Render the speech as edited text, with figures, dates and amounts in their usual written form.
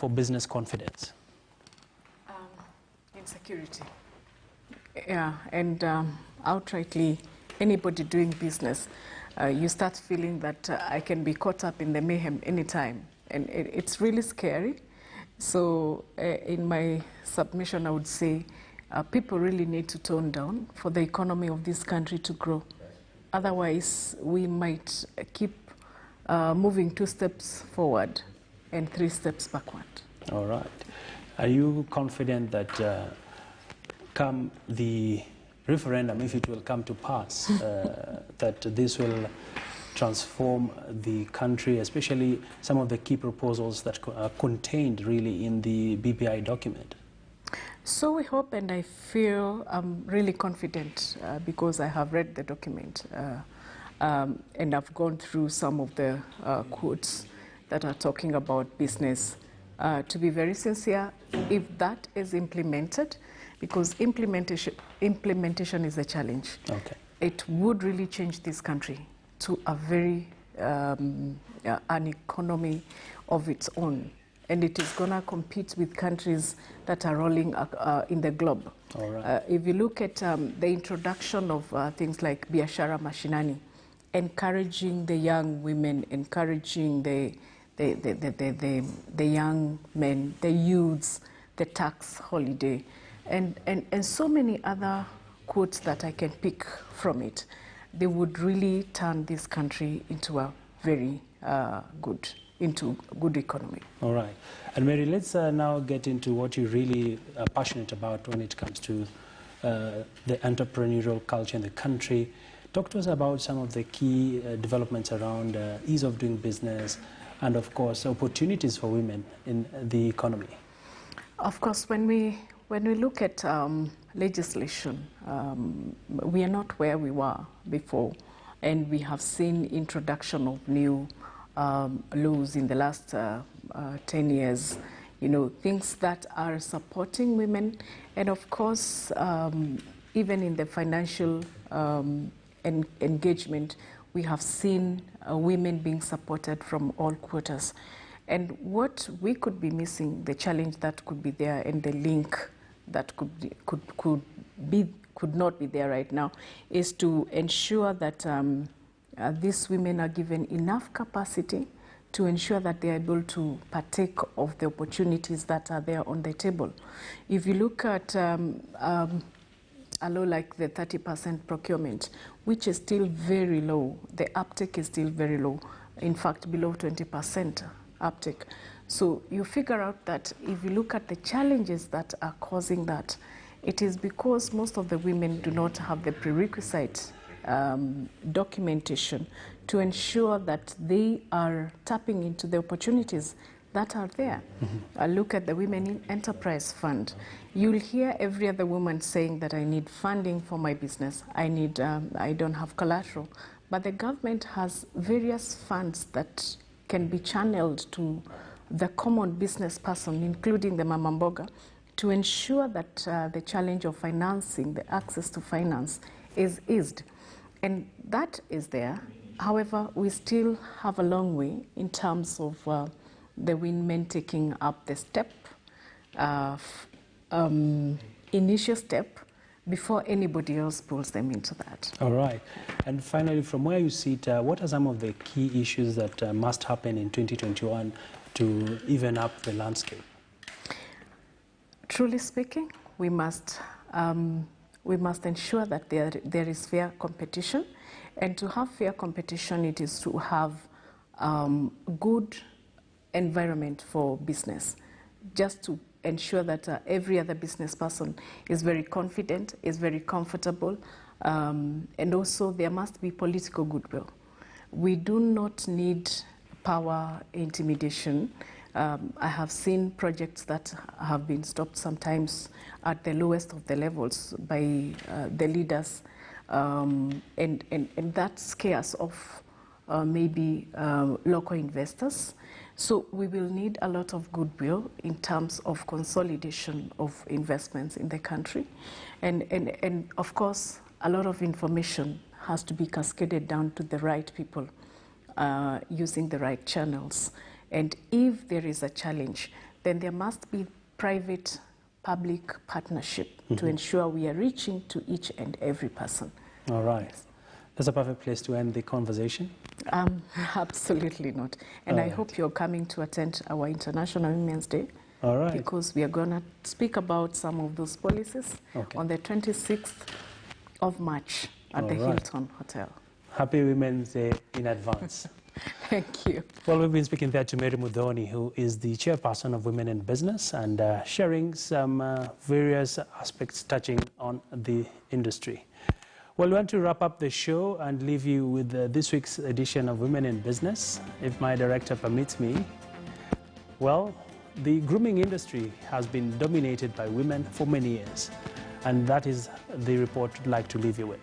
for business confidence? Insecurity. Yeah, and outrightly, anybody doing business, you start feeling that I can be caught up in the mayhem anytime. And it's really scary. So in my submission, I would say people really need to tone down for the economy of this country to grow. Otherwise, we might keep moving 2 steps forward and 3 steps backward. All right. Are you confident that come the referendum, if it will come to pass, that this will transform the country, especially some of the key proposals that are contained really in the BPI document? So we hope, and I feel I'm really confident because I have read the document and I've gone through some of the quotes that are talking about business. To be very sincere, if that is implemented, because implementation is a challenge, okay, it would really change this country to a very an economy of its own, and it is going to compete with countries that are rolling in the globe. All right. If you look at the introduction of things like biashara mashinani, encouraging the young women, encouraging the young men, the youths, the tax holiday, and so many other quotes that I can pick from it, they would really turn this country into a very good economy. All right. And Mary, let's now get into what you really are passionate about when it comes to the entrepreneurial culture in the country. Talk to us about some of the key developments around ease of doing business and, of course, opportunities for women in the economy. Of course, when we look at legislation, we are not where we were before, and we have seen introduction of new laws in the last 10 years, you know, things that are supporting women, and of course, even in the financial engagement, we have seen women being supported from all quarters. And what we could be missing, the challenge that could be there, and the link that could not be there right now, is to ensure that these women are given enough capacity to ensure that they are able to partake of the opportunities that are there on the table. If you look at a law like the 30% procurement, which is still very low, the uptake is still very low, in fact below 20% uptake. So you figure out that if you look at the challenges that are causing that, it is because most of the women do not have the prerequisite documentation to ensure that they are tapping into the opportunities that are there. Look at the Women in Enterprise Fund. You'll hear every other woman saying that I need funding for my business, I don't have collateral. But the government has various funds that can be channeled to the common business person, including the Mama Mboga, to ensure that the challenge of financing, the access to finance, is eased. And that is there. However, we still have a long way in terms of the women taking up the step, initial step, before anybody else pulls them into that. All right. And finally, from where you sit, what are some of the key issues that must happen in 2021 to even up the landscape? Truly speaking, we must ensure that there is fair competition. And to have fair competition, it is to have good environment for business, just to ensure that every other business person is very confident, is very comfortable, and also there must be political goodwill. We do not need power intimidation. I have seen projects that have been stopped sometimes at the lowest of the levels by the leaders, and that scares off maybe local investors. So we will need a lot of goodwill in terms of consolidation of investments in the country. And of course, a lot of information has to be cascaded down to the right people using the right channels. And if there is a challenge, then there must be private-public partnership to ensure we are reaching to each and every person. All right. That's a perfect place to end the conversation. Absolutely not. And I hope you're coming to attend our International Women's Day. All right. Because we are going to speak about some of those policies on the 26th of March at the Hilton Hotel. Happy Women's Day in advance. Thank you. Well, we've been speaking there to Mary Mudhoni, who is the chairperson of Women in Business, and sharing some various aspects touching on the industry. Well, we want to wrap up the show and leave you with this week's edition of Women in Business, if my director permits me. Well, the grooming industry has been dominated by women for many years, and that is the report I'd like to leave you with.